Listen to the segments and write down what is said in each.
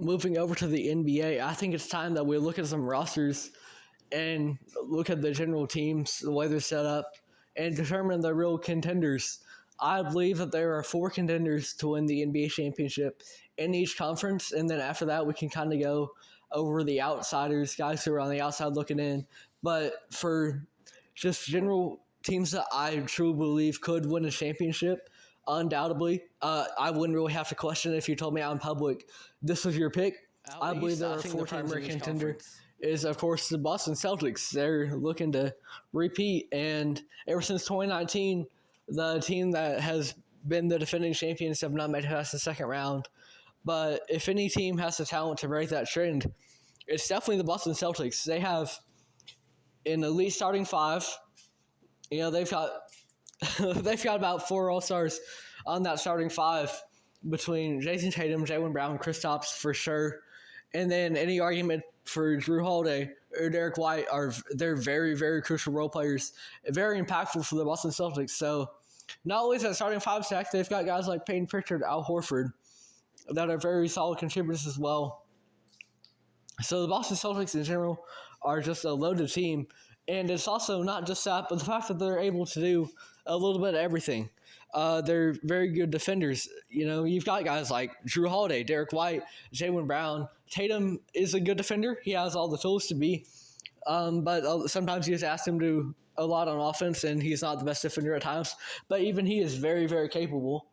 moving over to the NBA, I think it's time that we look at some rosters and look at the general teams, the way they're set up, and determine the real contenders. I believe that there are 4 contenders to win the NBA championship in each conference, and then after that we can kind of go over the outsiders, guys who are on the outside looking in. But for just general teams that I truly believe could win a championship, undoubtedly, I wouldn't really have to question it if you told me out in public this was your pick. I believe there are 4 teams in each contender. Is, of course, the Boston Celtics. They're looking to repeat, and ever since 2019, the team that has been the defending champions have not made it past the second round. But if any team has the talent to break that trend, it's definitely the Boston Celtics. They have an elite starting 5. They've got about 4 All-Stars on that starting 5 between Jason Tatum, Jaylen Brown, Kristaps for sure. And then any argument for Jrue Holiday or Derek White they're very, very crucial role players, very impactful for the Boston Celtics. So not only is that starting 5 stack, they've got guys like Peyton Pritchard, Al Horford that are very solid contributors as well. So the Boston Celtics in general are just a loaded team. And it's also not just that, but the fact that they're able to do a little bit of everything. They're very good defenders. You've got guys like Jrue Holiday, Derek White, Jaylen Brown. Tatum is a good defender. He has all the tools to be. But sometimes you just ask him to do a lot on offense, and he's not the best defender at times. But even he is very, very capable.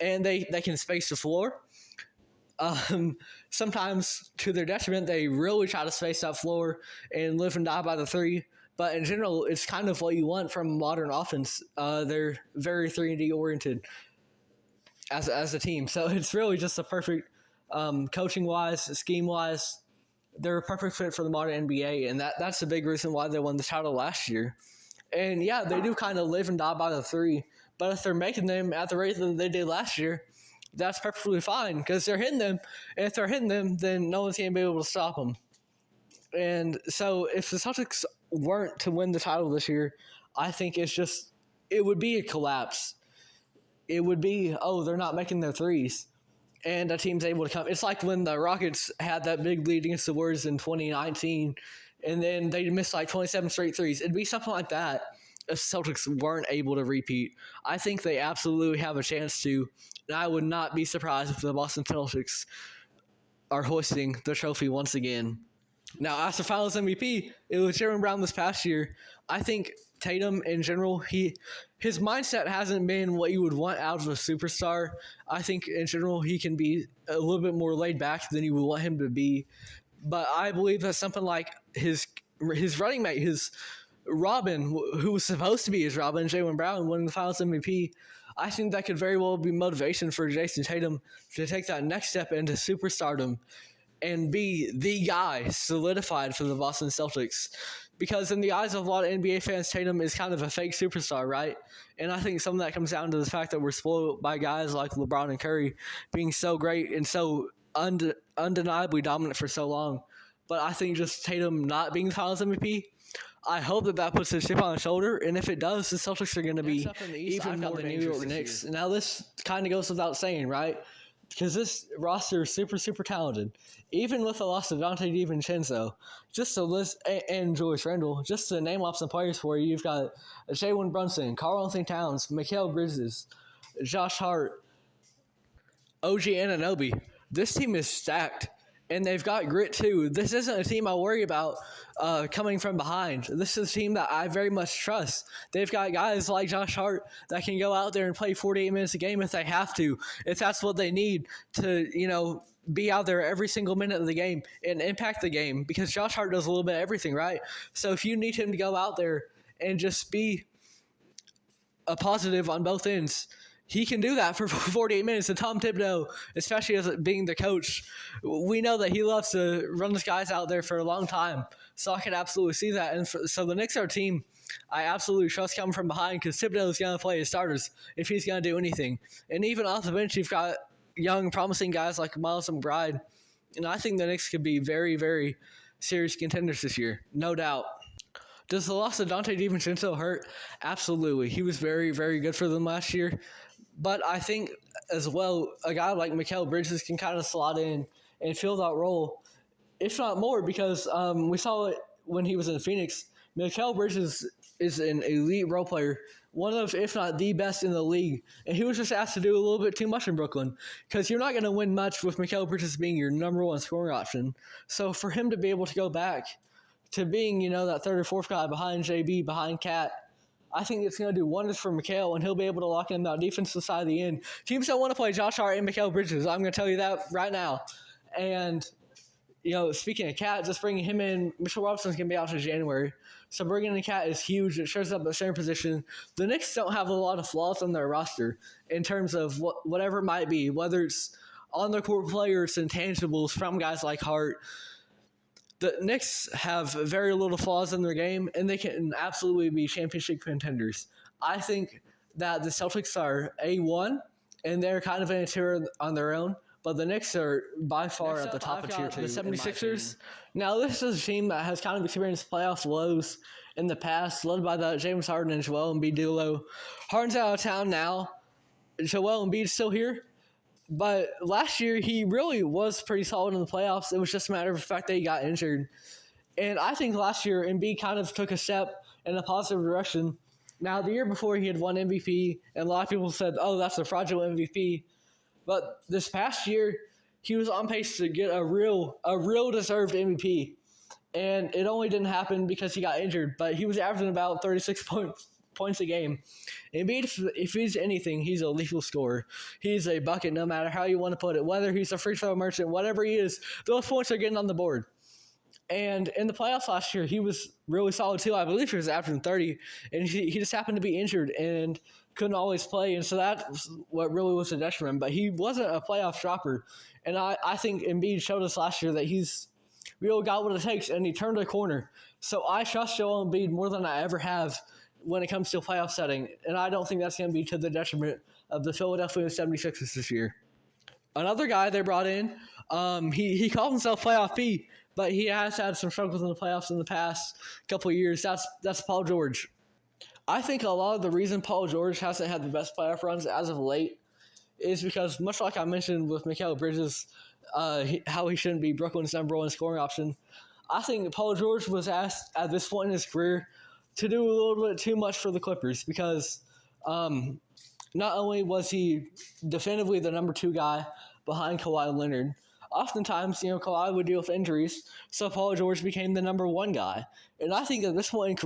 And they can space the floor. Sometimes, to their detriment, they really try to space that floor and live and die by the 3. But in general, it's kind of what you want from modern offense. They're very 3-and-D oriented as a team. So it's really just a perfect coaching-wise, scheme-wise. They're a perfect fit for the modern NBA, and that's the big reason why they won the title last year. And, yeah, they do kind of live and die by the 3. But if they're making them at the rate that they did last year, that's perfectly fine because they're hitting them. And if they're hitting them, then no one's going to be able to stop them. And so if the Celtics weren't to win the title this year, I think it would be a collapse. It would be, they're not making their threes. And a team's able to come. It's like when the Rockets had that big lead against the Warriors in 2019, and then they missed like 27 straight threes. It'd be something like that if the Celtics weren't able to repeat. I think they absolutely have a chance to. And I would not be surprised if the Boston Celtics are hoisting the trophy once again. Now, as the Finals MVP, it was Jaylen Brown this past year. I think Tatum, in general, his mindset hasn't been what you would want out of a superstar. I think, in general, he can be a little bit more laid back than you would want him to be. But I believe that something like his running mate, his Robin, who was supposed to be his Robin, Jaylen Brown, winning the Finals MVP, I think that could very well be motivation for Jason Tatum to take that next step into superstardom and be the guy solidified for the Boston Celtics. Because in the eyes of a lot of NBA fans, Tatum is kind of a fake superstar, right? And I think some of that comes down to the fact that we're spoiled by guys like LeBron and Curry being so great and so undeniably dominant for so long. But I think just Tatum not being the Finals MVP, I hope that puts a chip on his shoulder, and if it does, the Celtics are going to be even more than New York Knicks. Now, this kind of goes without saying, right? Because this roster is super, super talented. Even with the loss of Dante DiVincenzo, just to list, and Julius Randle, just to name off some players for you, you've got Jalen Brunson, Karl-Anthony Towns, Mikal Bridges, Josh Hart, OG Anunoby. This team is stacked. And they've got grit, too. This isn't a team I worry about coming from behind. This is a team that I very much trust. They've got guys like Josh Hart that can go out there and play 48 minutes a game if they have to, if that's what they need to, be out there every single minute of the game and impact the game, because Josh Hart does a little bit of everything, right? So if you need him to go out there and just be a positive on both ends, he can do that for 48 minutes. And Tom Thibodeau, especially as being the coach, we know that he loves to run his guys out there for a long time. So I can absolutely see that. And so the Knicks are a team I absolutely trust coming from behind, because Thibodeau is going to play his starters if he's going to do anything. And even off the bench, you've got young, promising guys like Miles McBride. And I think the Knicks could be very, very serious contenders this year, no doubt. Does the loss of Dante DiVincenzo hurt? Absolutely. He was very, very good for them last year. But I think as well, a guy like Mikal Bridges can kind of slot in and fill that role, if not more, because we saw it when he was in Phoenix. Mikal Bridges is an elite role player, one of, if not the best in the league, and he was just asked to do a little bit too much in Brooklyn because you're not going to win much with Mikal Bridges being your number one scoring option. So for him to be able to go back to being, that third or fourth guy behind JB, behind Cat, I think it's going to do wonders for Mikal, and he'll be able to lock in that defensive side of the end. Teams don't want to play Josh Hart and Mikal Bridges. I'm going to tell you that right now. And, speaking of Cat, just bringing him in, Mitchell Robinson's going to be out to January. So bringing in Cat is huge. It shows up at the center position. The Knicks don't have a lot of flaws on their roster in terms of whatever it might be, whether it's on the court players and tangibles from guys like Hart. The Knicks have very little flaws in their game, and they can absolutely be championship contenders. I think that the Celtics are A1, and they're kind of in a tier on their own, but the Knicks are by far at the top of tier 2. The 76ers. Now, this is a team that has kind of experienced playoff lows in the past, led by the James Harden and Joel Embiid duo. Harden's out of town now. Joel Embiid's still here. But last year, he really was pretty solid in the playoffs. It was just a matter of the fact that he got injured. And I think last year, Embiid kind of took a step in a positive direction. Now, the year before, he had won MVP, and a lot of people said, oh, that's a fraudulent MVP. But this past year, he was on pace to get a real deserved MVP. And it only didn't happen because he got injured. But he was averaging about 36 points a game. Embiid, if he's anything, he's a lethal scorer. He's a bucket no matter how you want to put it. Whether he's a free throw merchant, whatever he is, those points are getting on the board. And in the playoffs last year, he was really solid too. I believe he was averaging 30, and he just happened to be injured and couldn't always play, and so that's what really was a detriment. But he wasn't a playoff dropper, and I think Embiid showed us last year that he's really got what it takes, and he turned a corner. So I trust Joel Embiid more than I ever have when it comes to a playoff setting, and I don't think that's going to be to the detriment of the Philadelphia 76ers this year. Another guy they brought in, he calls himself Playoff P, but he has had some struggles in the playoffs in the past couple of years. That's Paul George. I think a lot of the reason Paul George hasn't had the best playoff runs as of late is because, much like I mentioned with Mikal Bridges, how he shouldn't be Brooklyn's number one scoring option, I think Paul George was asked at this point in his career to do a little bit too much for the Clippers because not only was he definitively the number 2 guy behind Kawhi Leonard, oftentimes, Kawhi would deal with injuries, so Paul George became the number 1 guy. And I think at this point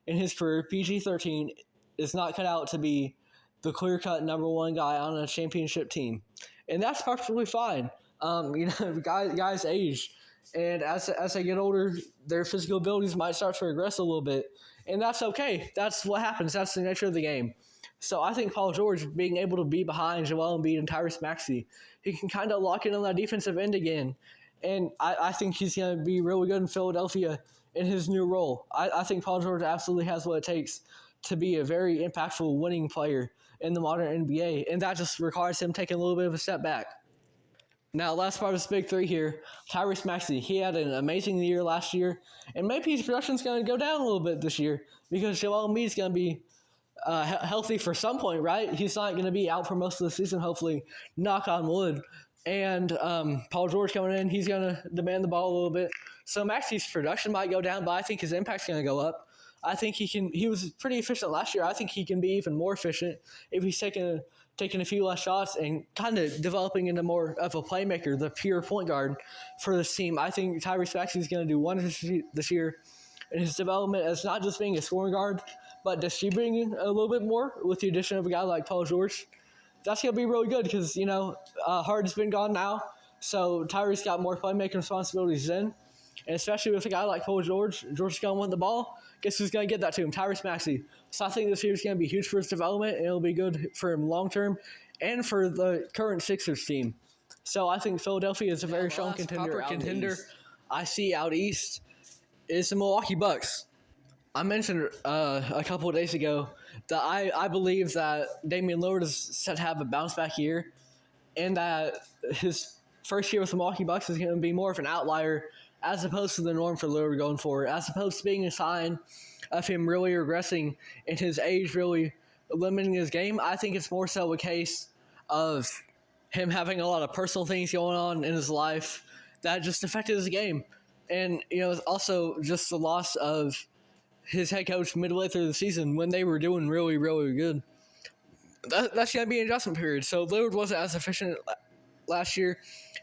in his career, PG-13 is not cut out to be the clear-cut number 1 guy on a championship team. And that's perfectly fine. Guys age. And as they get older, their physical abilities might start to regress a little bit. And that's okay. That's what happens. That's the nature of the game. So I think Paul George being able to be behind Joel Embiid and Tyrese Maxey, he can kind of lock in on that defensive end again. And I think he's going to be really good in Philadelphia in his new role. I think Paul George absolutely has what it takes to be a very impactful winning player in the modern NBA. And that just requires him taking a little bit of a step back. Now, last part of this big 3 here, Tyrese Maxey. He had an amazing year last year, and maybe his production's going to go down a little bit this year because Joel Embiid is going to be healthy for some point, right? He's not going to be out for most of the season, hopefully, knock on wood. And Paul George coming in, he's going to demand the ball a little bit. So Maxey's production might go down, but I think his impact's going to go up. I think he was pretty efficient last year. I think he can be even more efficient if he's taking a few less shots and kind of developing into more of a playmaker, the pure point guard for this team. I think Tyrese Maxey is going to do wonders this year in his development as not just being a scoring guard, but distributing a little bit more with the addition of a guy like Paul George. That's going to be really good because, Harden's been gone now, so Tyrese got more playmaking responsibilities then. And especially with a guy like Paul George is going to want the ball. Guess who's going to get that to him? Tyrese Maxey. So I think this year is going to be huge for his development, and it'll be good for him long-term and for the current Sixers team. So I think Philadelphia is a very strong contender. I see out east is the Milwaukee Bucks. I mentioned a couple of days ago that I believe that Damian Lillard is set to have a bounce-back year and that his first year with the Milwaukee Bucks is going to be more of an outlier as opposed to the norm for Lillard going forward, as opposed to being a sign of him really regressing and his age really limiting his game. I think it's more so a case of him having a lot of personal things going on in his life that just affected his game. And, also just the loss of his head coach midway through the season when they were doing really, really good. That's going to be an adjustment period. So Lillard wasn't as efficient last year,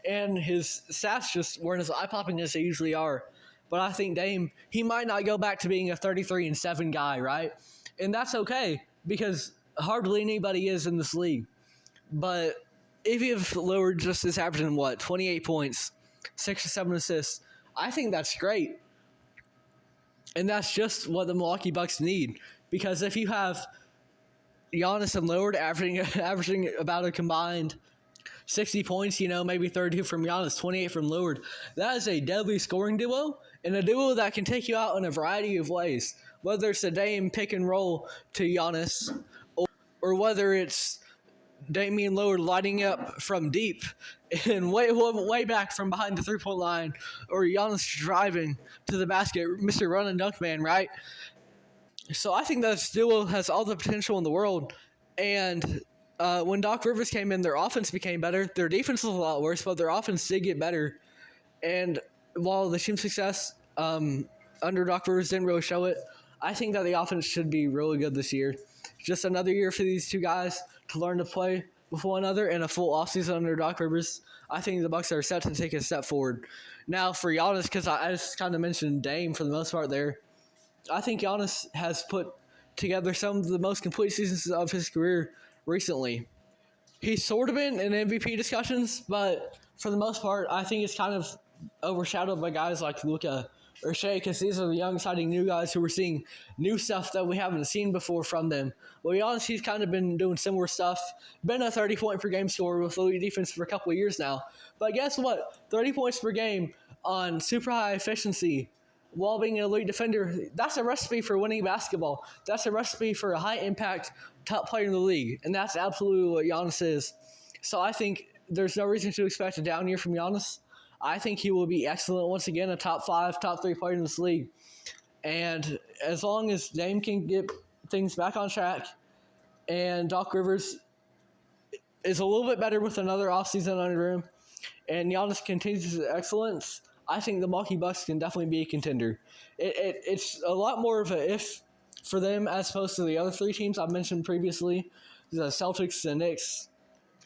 and his stats just weren't as eye-popping as they usually are. But I think Dame, he might not go back to being a 33-7 guy, right? And that's okay, because hardly anybody is in this league. But if Lillard just is averaging, 28 points, 6 or 7 assists, I think that's great. And that's just what the Milwaukee Bucks need. Because if you have Giannis and Lillard averaging about a combined 60 points, maybe 32 from Giannis, 28 from Lillard, that is a deadly scoring duo, and a duo that can take you out in a variety of ways. Whether it's a Dame pick and roll to Giannis, or whether it's Damian Lillard lighting up from deep and way back from behind the three-point line, or Giannis driving to the basket, Mr. Run and Dunk Man, right? So I think that this duo has all the potential in the world. And when Doc Rivers came in, their offense became better. Their defense was a lot worse, but their offense did get better. And while the team's success under Doc Rivers didn't really show it, I think that the offense should be really good this year. Just another year for these two guys to learn to play with one another in a full offseason under Doc Rivers. I think the Bucks are set to take a step forward. Now for Giannis, because I just kind of mentioned Dame for the most part there, I think Giannis has put together some of the most complete seasons of his career recently. He's sort of been in MVP discussions, but for the most part, I think it's kind of overshadowed by guys like Luka or Shea, because these are the young, exciting new guys who are seeing new stuff that we haven't seen before from them. Well, Giannis, he's kind of been doing similar stuff, been a 30-point-per-game scorer with elite defense for a couple of years now. But guess what? 30 points per game on super high efficiency while being an elite defender, that's a recipe for winning basketball. That's a recipe for a high-impact top player in the league, and that's absolutely what Giannis is. So I think there's no reason to expect a down year from Giannis. I think he will be excellent once again, a top 5, top 3 player in this league. And as long as Dame can get things back on track and Doc Rivers is a little bit better with another offseason under him and Giannis continues his excellence, I think the Milwaukee Bucks can definitely be a contender. It's a lot more of a if for them as opposed to the other 3 teams I've mentioned previously, the Celtics, the Knicks,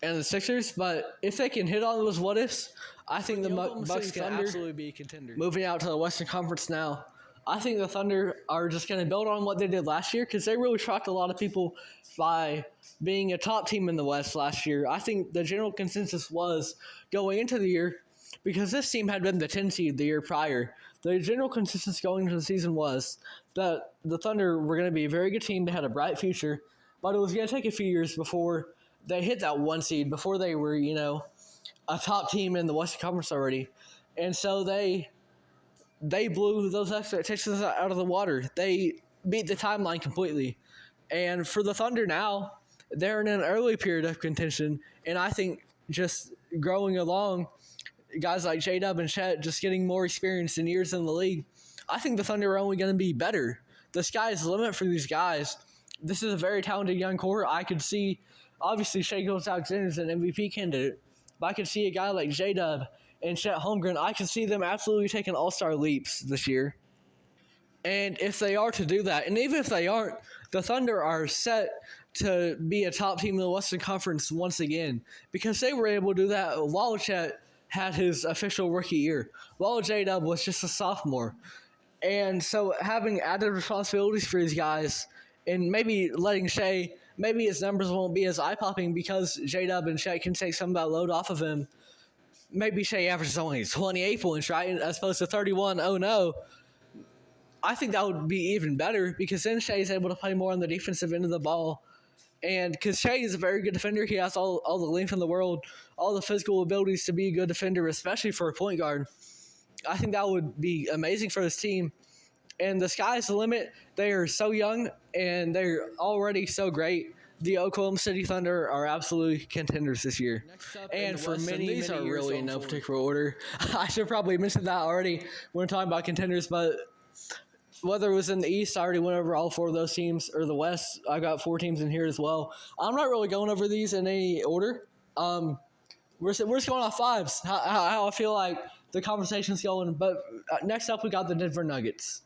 and the Sixers. But if they can hit on those what ifs, I think the Bucks can absolutely be a contender. Moving out to the Western Conference now, I think the Thunder are just going to build on what they did last year, because they really shocked a lot of people by being a top team in the West last year. I think the general consensus was going into the year, because this team had been the 10 seed the year prior, the general consensus going into the season was that the Thunder were going to be a very good team. They had a bright future, but it was going to take a few years before they hit that 1 seed, before they were, a top team in the Western Conference already. And so they blew those expectations out of the water. They beat the timeline completely. And for the Thunder now, they're in an early period of contention, and I think just growing along, guys like J-Dub and Chet just getting more experience and years in the league, I think the Thunder are only going to be better. The sky is the limit for these guys. This is a very talented young core. I could see, obviously, Shai Gilgeous-Alexander is an MVP candidate, but I could see a guy like J-Dub and Chet Holmgren. I could see them absolutely taking all-star leaps this year. And if they are to do that, and even if they aren't, the Thunder are set to be a top team in the Western Conference once again, because they were able to do that while Chet had his official rookie year, while J-Dub was just a sophomore. And so having added responsibilities for these guys, and maybe letting Shai, maybe his numbers won't be as eye-popping because J-Dub and Shai can take some of that load off of him. Maybe Shai averages only 28 points, right, as opposed to 31. Oh, no. I think that would be even better, because then Shai is able to play more on the defensive end of the ball. And because Shai is a very good defender, he has all the length in the world, all the physical abilities to be a good defender, especially for a point guard. I think that would be amazing for this team. And the sky's the limit. They are so young, and they're already so great. The Oklahoma City Thunder are absolutely contenders this year. And for many years really in no particular order. I should probably mention that already when we're talking about contenders, but whether it was in the East, I already went over all 4 of those teams, or the West, I got 4 teams in here as well. I'm not really going over these in any order. We're just going off vibes. How I feel like the conversation's going. But next up, we got the Denver Nuggets.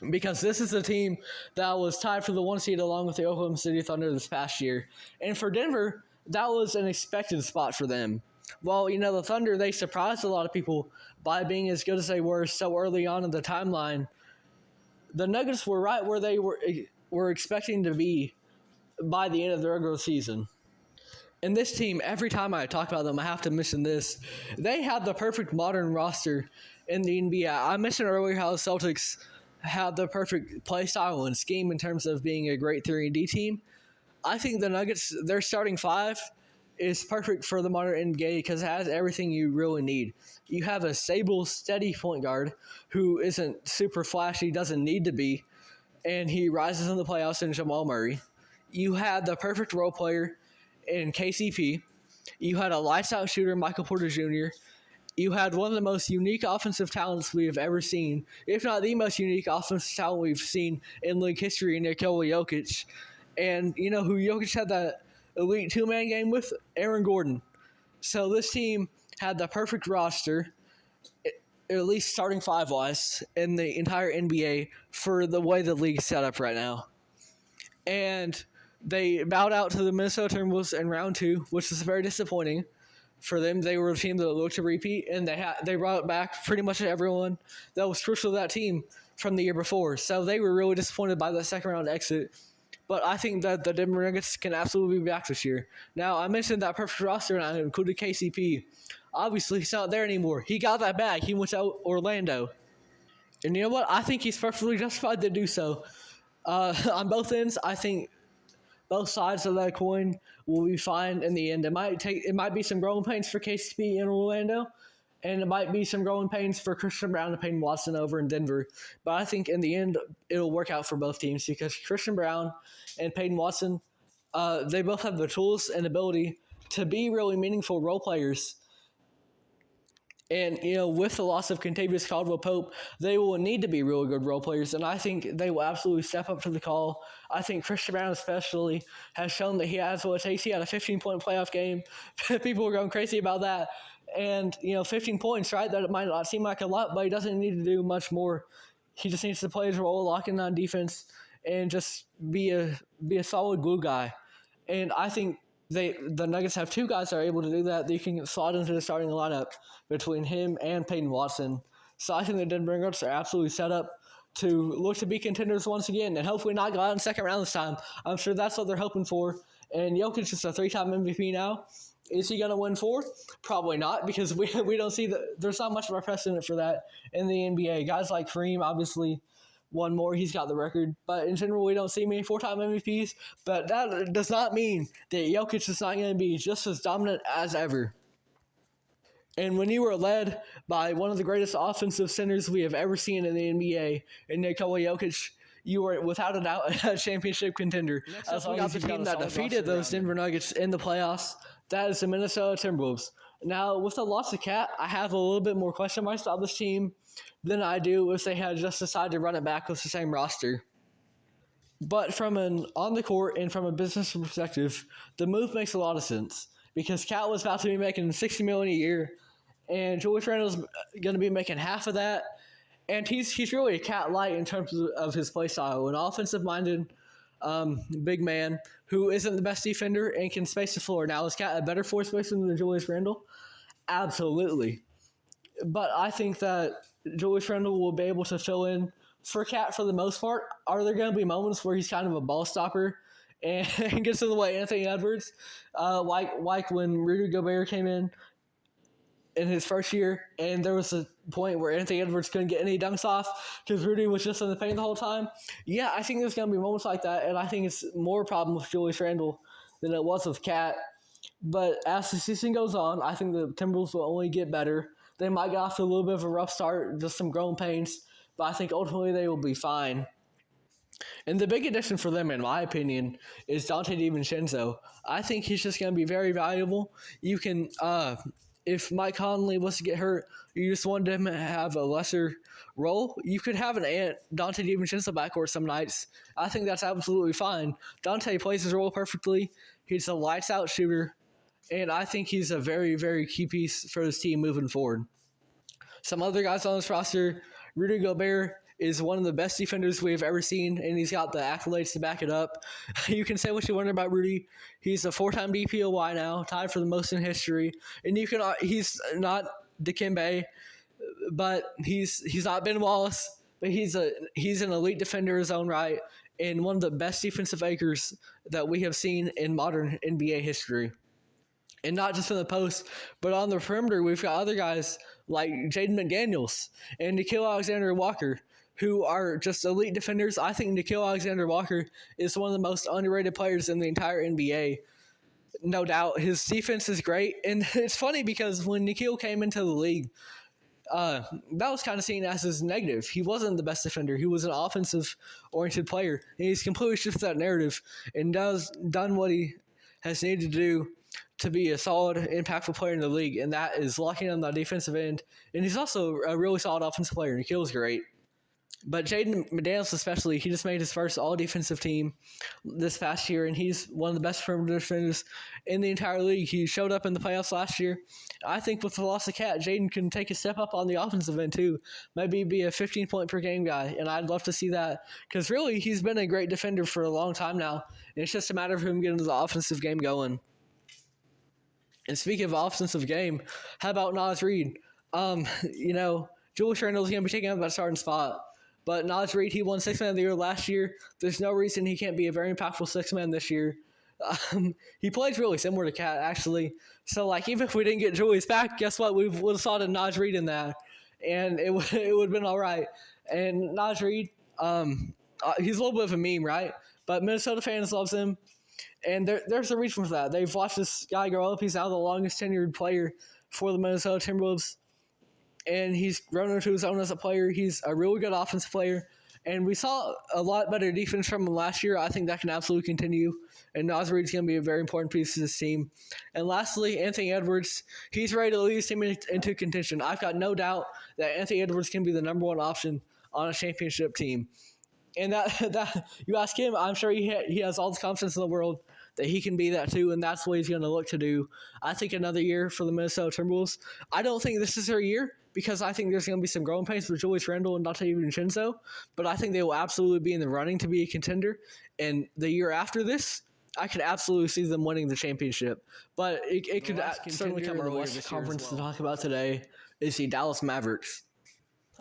Because this is a team that was tied for the 1 seed along with the Oklahoma City Thunder this past year. And for Denver, that was an expected spot for them. Well, the Thunder, they surprised a lot of people by being as good as they were so early on in the timeline. The Nuggets were right where they were expecting to be by the end of the regular season. And this team, every time I talk about them, I have to mention this. They have the perfect modern roster in the NBA. I mentioned earlier how the Celtics have the perfect play style and scheme in terms of being a great 3-and-D team. I think the Nuggets, their starting five is perfect for the modern NBA because it has everything you really need. You have a stable, steady point guard who isn't super flashy, doesn't need to be, and he rises in the playoffs in Jamal Murray. You had the perfect role player in KCP. You had a lights-out shooter, Michael Porter Jr. You had one of the most unique offensive talents we have ever seen, if not the most unique offensive talent we've seen in league history, Nikola Jokic. And you know who Jokic had that elite two-man game with? Aaron Gordon. So this team had the perfect roster, at least starting five-wise, in the entire NBA for the way the league's set up right now. And they bowed out to the Minnesota Timberwolves in round 2, which is very disappointing for them. They were a team that looked to repeat, and they brought back pretty much everyone that was crucial to that team from the year before. So they were really disappointed by the second round exit. But I think that the Denver Nuggets can absolutely be back this year. Now, I mentioned that perfect roster, and I included KCP. Obviously, he's not there anymore. He got that back. He went to Orlando. And you know what? I think he's perfectly justified to do so. On both ends, I think both sides of that coin will be fine in the end. It might be some growing pains for KCP in Orlando, and it might be some growing pains for Christian Brown and Peyton Watson over in Denver. But I think in the end, it'll work out for both teams because Christian Brown and Peyton Watson, they both have the tools and ability to be really meaningful role players. And, with the loss of Kentavious Caldwell-Pope, they will need to be really good role players, and I think they will absolutely step up to the call. I think Christian Brown especially has shown that he has what it takes. He had a 15-point playoff game. People were going crazy about that. And, 15 points, right? That might not seem like a lot, but he doesn't need to do much more. He just needs to play his role, lock in on defense, and just be a solid glue guy. And I think the Nuggets have two guys that are able to do that. They can slot into the starting lineup between him and Peyton Watson. So I think the Denver Nuggets are absolutely set up to look to be contenders once again and hopefully not go out in the second round this time. I'm sure that's what they're hoping for. And Jokic is a 3-time MVP now. Is he going to win 4? Probably not, because we don't see there's not much of a precedent for that in the NBA. Guys like Kareem obviously won more. He's got the record. But in general, we don't see many 4-time MVPs. But that does not mean that Jokic is not going to be just as dominant as ever. And when you were led by one of the greatest offensive centers we have ever seen in the NBA, in Nikola Jokic, you were without a doubt a championship contender. As long as the team that defeated those Denver Nuggets in the playoffs, that is the Minnesota Timberwolves. Now, with the loss of Cat, I have a little bit more question marks about this team than I do if they had just decided to run it back with the same roster. But from an on the court and from a business perspective, the move makes a lot of sense because Cat was about to be making $60 million a year, and Julius Randle's going to be making half of that. And he's really a Cat light in terms of his play style, an offensive-minded big man who isn't the best defender and can space the floor. Now, is Cat a better floor spacer than Julius Randle? Absolutely. But I think that Julius Randle will be able to fill in for Cat for the most part. Are there going to be moments where he's kind of a ball stopper and gets in the way Anthony Edwards, like when Rudy Gobert came in his first year, and there was a point where Anthony Edwards couldn't get any dunks off because Rudy was just in the paint the whole time? Yeah, I think there's going to be moments like that, and I think it's more a problem with Julius Randle than it was with Cat. But as the season goes on, I think the Timberwolves will only get better. They might get off to a little bit of a rough start, just some growing pains, but I think ultimately they will be fine. And the big addition for them, in my opinion, is Dante DiVincenzo. I think he's just going to be very valuable. You can, if Mike Conley was to get hurt, you just wanted him to have a lesser role, you could have an Dante DiVincenzo backcourt some nights. I think that's absolutely fine. Dante plays his role perfectly. He's a lights-out shooter. and I think he's a very, very key piece for this team moving forward. Some other guys on this roster, Rudy Gobert is one of the best defenders we've ever seen, and he's got the accolades to back it up. You can say what you want about Rudy. He's a 4-time DPOY now, tied for the most in history. And he's not Dikembe, but he's not Ben Wallace, but he's an elite defender in his own right, and one of the best defensive anchors that we have seen in modern NBA history. And not just in the post, but on the perimeter, we've got other guys like Jaden McDaniels and Nikola Alexander-Walker, who are just elite defenders. I think Nikola Alexander-Walker is one of the most underrated players in the entire NBA. No doubt. His defense is great. And it's funny because when Nikola came into the league, that was kind of seen as his negative. He wasn't the best defender. He was an offensive-oriented player. And he's completely shifted that narrative and done what he has needed to do to be a solid, impactful player in the league, and that is locking on the defensive end. And he's also a really solid offensive player, and Nikhil's great. But Jaden McDaniels especially, he just made his first all-defensive team this past year, and he's one of the best perimeter defenders in the entire league. He showed up in the playoffs last year. I think with the loss of Cat, Jaden can take a step up on the offensive end too. Maybe be a 15-point-per-game guy, and I'd love to see that because really he's been a great defender for a long time now, and it's just a matter of him getting the offensive game going. And speaking of offensive game, how about Naz Reid? Julius Randle's going to be taking up that starting spot. But Naz Reid, he won Sixth Man of the Year last year. There's no reason he can't be a very impactful Sixth Man this year. He plays really similar to Cat, actually. So, even if we didn't get Julius back, guess what? We would have thought of Naz Reid in that. And it would have been all right. And Naz Reid, he's a little bit of a meme, right? But Minnesota fans loves him. And there's a reason for that. They've watched this guy grow up. He's now the longest tenured player for the Minnesota Timberwolves. And he's grown into his own as a player. He's a really good offensive player. And we saw a lot better defense from him last year. I think that can absolutely continue. And Naz Reid's going to be a very important piece of this team. And lastly, Anthony Edwards. He's ready to lead his team into contention. I've got no doubt that Anthony Edwards can be the number one option on a championship team. And that you ask him, I'm sure he has all the confidence in the world that he can be that too, and that's what he's going to look to do. I think another year for the Minnesota Timberwolves. I don't think this is their year because I think there's going to be some growing pains with Julius Randle and Dante DiVincenzo, but I think they will absolutely be in the running to be a contender. And the year after this, I could absolutely see them winning the championship. But it could certainly come earlier this conference to talk about today is the Dallas Mavericks.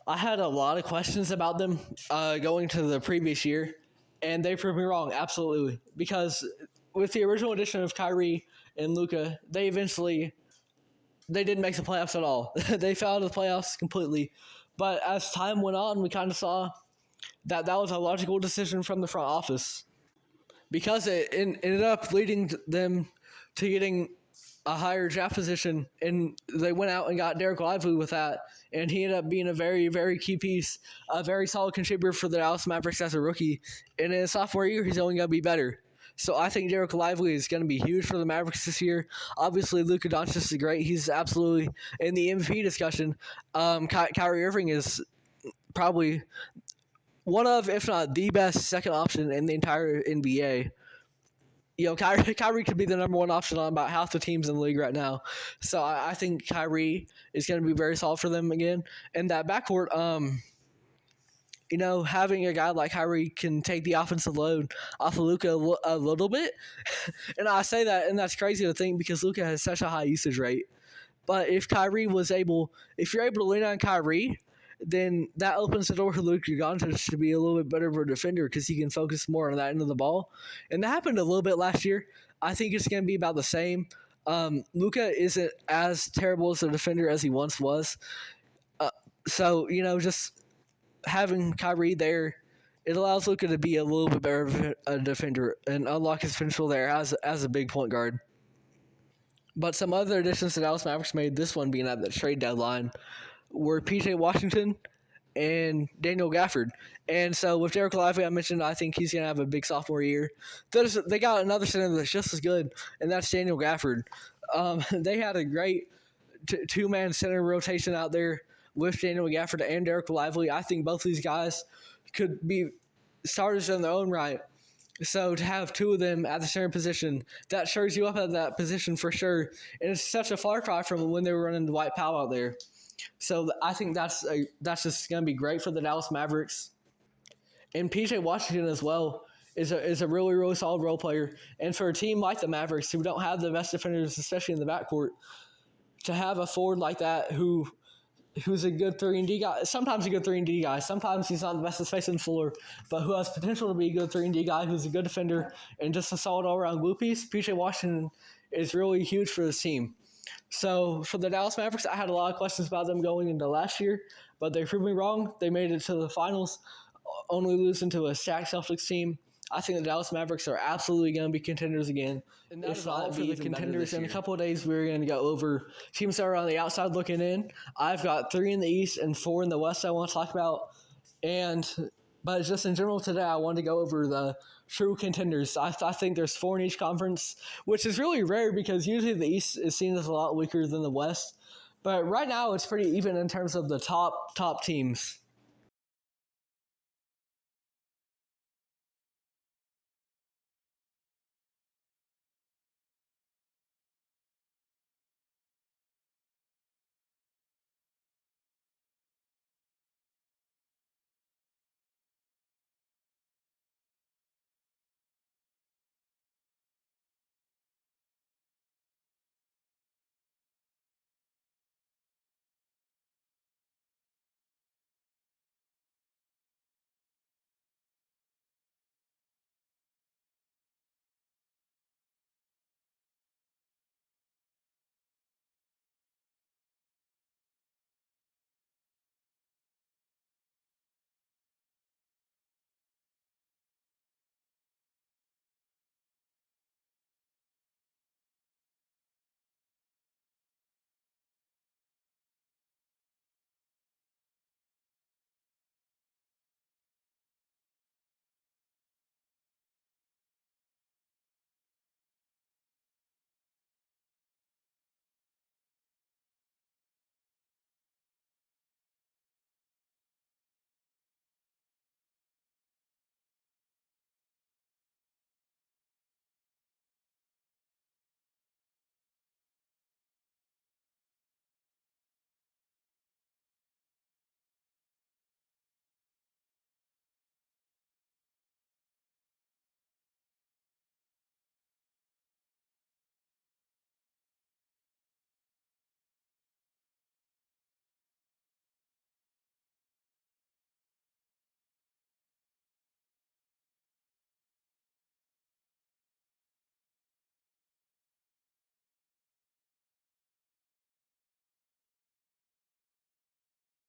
I had a lot of questions about them going to the previous year, and they proved me wrong, absolutely. Because with the original addition of Kyrie and Luka, they didn't make the playoffs at all. They fell out of the playoffs completely. But as time went on, we kind of saw that was a logical decision from the front office. Because it ended up leading them to getting a higher draft position, and they went out and got Derek Lively with that, and he ended up being a very, very key piece, a very solid contributor for the Dallas Mavericks as a rookie, and in his sophomore year, he's only going to be better. So I think Derek Lively is going to be huge for the Mavericks this year. Obviously, Luka Doncic is great. He's absolutely in the MVP discussion. Kyrie Irving is probably one of, if not the best second option in the entire NBA. Kyrie could be the number one option on about half the teams in the league right now. So I think Kyrie is going to be very solid for them again. And that backcourt, having a guy like Kyrie can take the offensive load off of Luka a little bit. And I say that, and that's crazy to think because Luka has such a high usage rate. But if you're able to lean on Kyrie, then that opens the door for Luka Doncic to be a little bit better of a defender because he can focus more on that end of the ball. And that happened a little bit last year. I think it's going to be about the same. Luka isn't as terrible as a defender as he once was. So just having Kyrie there, it allows Luka to be a little bit better of a defender and unlock his potential there as a big point guard. But some other additions that Dallas Mavericks made, this one being at the trade deadline, were P.J. Washington and Daniel Gafford. And so with Derek Lively, I mentioned I think he's going to have a big sophomore year. They got another center that's just as good, and that's Daniel Gafford. They had a great two-man center rotation out there with Daniel Gafford and Derek Lively. I think both these guys could be starters in their own right. So to have two of them at the center position, that shows you up at that position for sure. And it's such a far cry from when they were running Dwight Powell out there. So I think that's just going to be great for the Dallas Mavericks. And PJ Washington as well is a really, really solid role player. And for a team like the Mavericks who don't have the best defenders, especially in the backcourt, to have a forward like that who's a good 3-and-D guy, sometimes a good 3-and-D guy, sometimes he's not the best space on the floor, but who has potential to be a good 3-and-D guy, who's a good defender, and just a solid all-around glue piece, PJ Washington is really huge for this team. So for the Dallas Mavericks, I had a lot of questions about them going into last year, but they proved me wrong. They made it to the finals, only losing to a stacked Celtics team. I think the Dallas Mavericks are absolutely going to be contenders again. And that is all for the contenders. In a couple of days, we're going to go over teams that are on the outside looking in. I've got 3 in the East and 4 in the West I want to talk about. But just in general today, I wanted to go over the true contenders. I think there's 4 in each conference, which is really rare because usually the East is seen as a lot weaker than the West. But right now, it's pretty even in terms of the top teams.